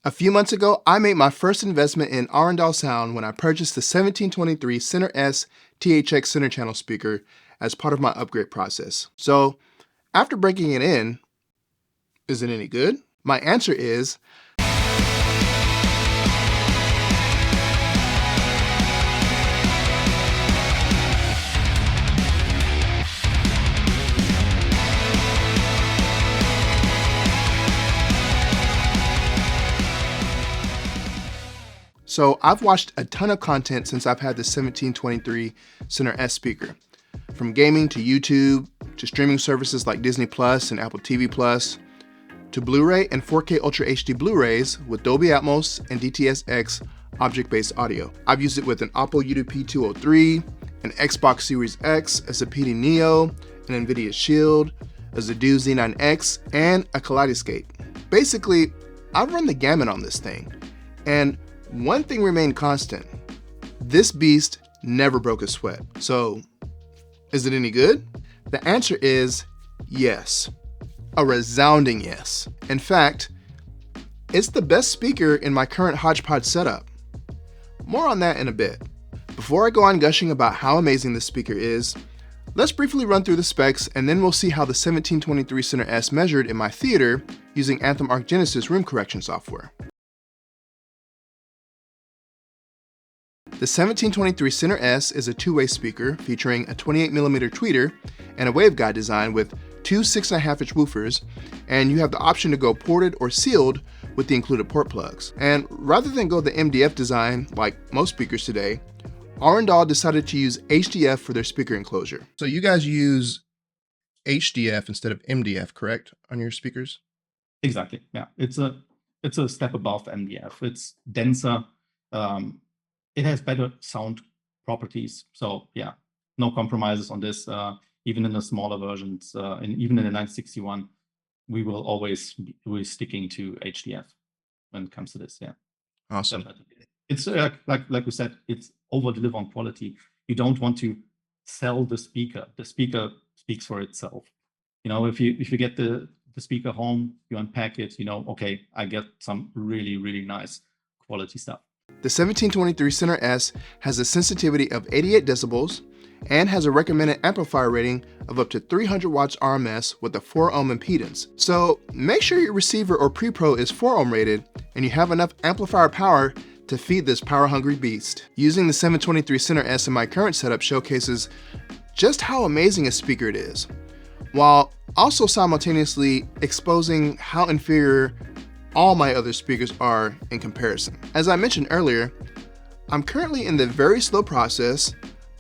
A few months ago, I made my first investment in Arendal sound when I purchased the 1723 Center S THX center channel speaker as part of my upgrade process. So, after breaking it in, is it any good? My answer is So I've watched a ton of content since I've had the 1723 Center S speaker. From gaming to YouTube, to streaming services like Disney Plus and Apple TV Plus, to Blu-ray and 4K Ultra HD Blu-rays with Dolby Atmos and DTS:X object-based audio. I've used it with an Oppo UDP-203, an Xbox Series X, a Zapiti Neo, an Nvidia Shield, a Zadoux Z9X, and a Kaleidoscape. Basically, I've run the gamut on this thing, and one thing remained constant. This beast never broke a sweat. So, is it any good? The answer is yes. A resounding yes. In fact, it's the best speaker in my current hodgepodge setup. More on that in a bit. Before I go on gushing about how amazing this speaker is, let's briefly run through the specs and then we'll see how the 1723 Center S measured in my theater using Anthem Arc Genesis room correction software. The 1723 Center S is a two-way speaker featuring a 28mm tweeter and a waveguide design with two 6.5-inch woofers, and you have the option to go ported or sealed with the included port plugs. And rather than go the MDF design like most speakers today, Arendal decided to use HDF for their speaker enclosure. So you guys use HDF instead of MDF, correct, on your speakers? Exactly, yeah. It's a step above MDF. It's denser. It has better sound properties. So yeah, no compromises on this. Even in the smaller versions, and even in the 961, we will always be sticking to HDF when it comes to this. Yeah, awesome. Definitely. It's like we said, it's over deliver on quality. You don't want to sell the speaker. The speaker speaks for itself. You know, if you get the speaker home, you unpack it. You know, okay, I get some really nice quality stuff. The 1723 Center S has a sensitivity of 88 decibels and has a recommended amplifier rating of up to 300 watts RMS with a 4 ohm impedance. So make sure your receiver or pre-pro is 4 ohm rated and you have enough amplifier power to feed this power-hungry beast. Using the 723 Center S in my current setup showcases just how amazing a speaker it is, while also simultaneously exposing how inferior all my other speakers are in comparison. As I mentioned earlier, I'm currently in the very slow process,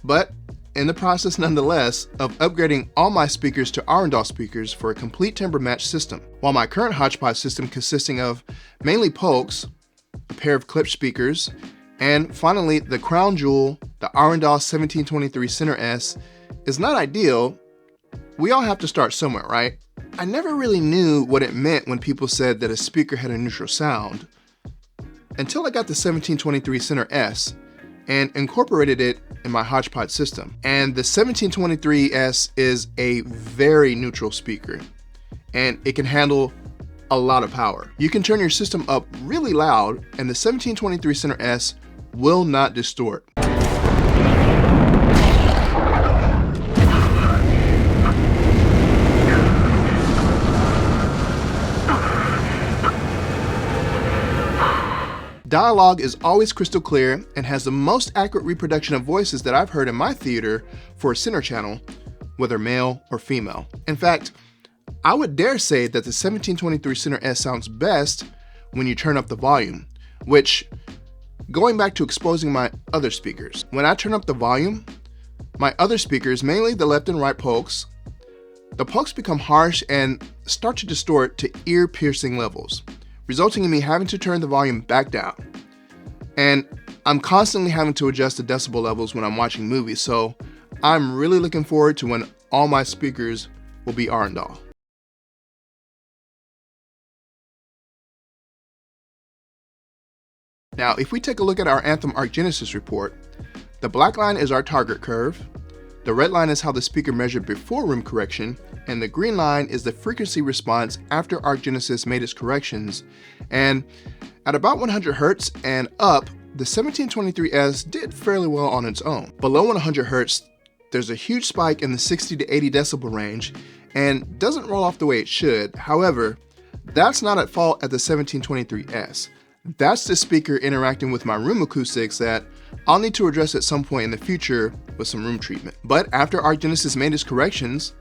but in the process nonetheless, of upgrading all my speakers to Arendal speakers for a complete timbre match system. While my current hodgepodge system consisting of mainly Polks, a pair of Klipsch speakers, and finally the crown jewel, the Arendal 1723 Center S, is not ideal, we all have to start somewhere, right? I never really knew what it meant when people said that a speaker had a neutral sound until I got the 1723 Center S and incorporated it in my hodgepodge system. And the 1723 S is a very neutral speaker and it can handle a lot of power. You can turn your system up really loud and the 1723 Center S will not distort. Dialogue is always crystal clear and has the most accurate reproduction of voices that I've heard in my theater for a center channel, whether male or female. In fact, I would dare say that the 1723 Center S sounds best when you turn up the volume, which, going back to exposing my other speakers, when I turn up the volume, my other speakers, mainly the left and right Polks, the Polks become harsh and start to distort to ear-piercing levels, resulting in me having to turn the volume back down. And I'm constantly having to adjust the decibel levels when I'm watching movies, so I'm really looking forward to when all my speakers will be Arendal. Now, if we take a look at our Anthem Arc Genesis report, the black line is our target curve, The red line is how the speaker measured before room correction, and the green line is the frequency response after Arc Genesis made its corrections. And at about 100 Hz and up, the 1723S did fairly well on its own. Below 100 Hz, there's a huge spike in the 60 to 80 decibel range and doesn't roll off the way it should. However, that's not at fault at the 1723S. That's the speaker interacting with my room acoustics that I'll need to address at some point in the future with some room treatment. But after Arc Genesis made its corrections,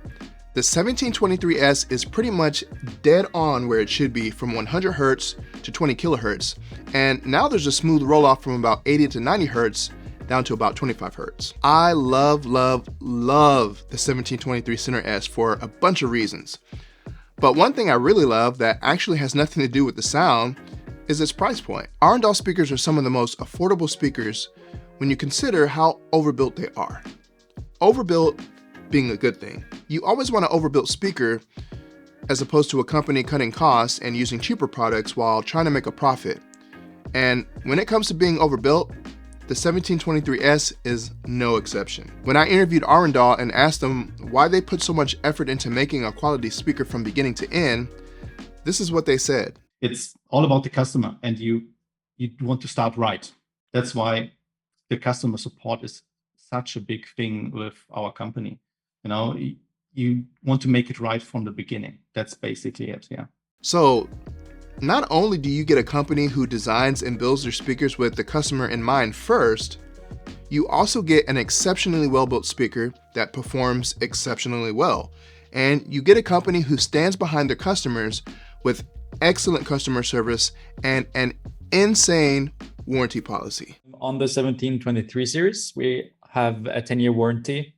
the 1723S is pretty much dead on where it should be from 100 Hz to 20 kHz. And now there's a smooth roll off from about 80 to 90 Hz down to about 25 Hz. I love, love, love the 1723 Center S for a bunch of reasons. But one thing I really love that actually has nothing to do with the sound is its price point. Arendal speakers are some of the most affordable speakers when you consider how overbuilt they are. Overbuilt being a good thing. You always want an overbuilt speaker as opposed to a company cutting costs and using cheaper products while trying to make a profit. And when it comes to being overbuilt, the 1723S is no exception. When I interviewed Arendal and asked them why they put so much effort into making a quality speaker from beginning to end, this is what they said. It's all about the customer, and you want to start right. That's why the customer support is such a big thing with our company. You know, you want to make it right from the beginning. That's basically it, yeah. So not only do you get a company who designs and builds their speakers with the customer in mind first, you also get an exceptionally well-built speaker that performs exceptionally well. And you get a company who stands behind their customers with excellent customer service and an insane warranty policy. On the 1723 series, we have a 10-year warranty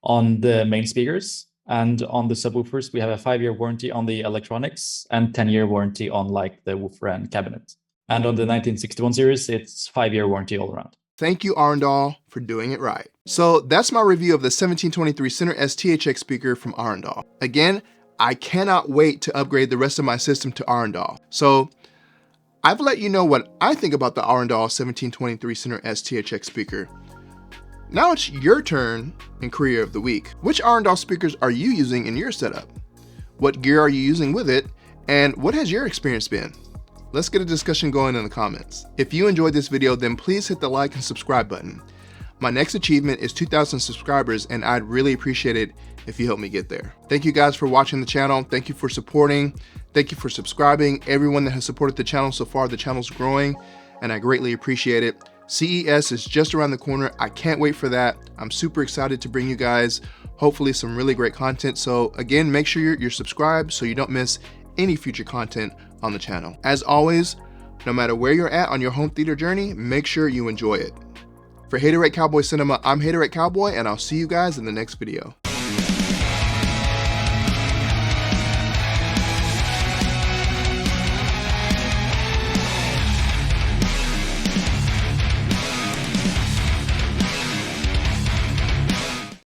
on the main speakers, and on the subwoofers, we have a 5-year warranty on the electronics and 10-year warranty on like the woofer and cabinet. And on the 1961 series, it's 5-year warranty all around. Thank you, Arendal, for doing it right. So that's my review of the 1723 Center S THX speaker from Arendal. Again, I cannot wait to upgrade the rest of my system to Arendal. So I've let you know what I think about the Arendal 1723 Center S THX speaker. Now it's your turn in Career of the Week. Which Arendal speakers are you using in your setup? What gear are you using with it? And what has your experience been? Let's get a discussion going in the comments. If you enjoyed this video, then please hit the like and subscribe button. My next achievement is 2,000 subscribers, and I'd really appreciate it if you help me get there. Thank you guys for watching the channel. Thank you for supporting. Thank you for subscribing. Everyone that has supported the channel so far, the channel's growing, and I greatly appreciate it. CES is just around the corner. I can't wait for that. I'm super excited to bring you guys hopefully some really great content. So again, make sure you're subscribed so you don't miss any future content on the channel. As always, no matter where you're at on your home theater journey, make sure you enjoy it. For Haterade Cowboy Cinema, I'm Haterade Cowboy, and I'll see you guys in the next video.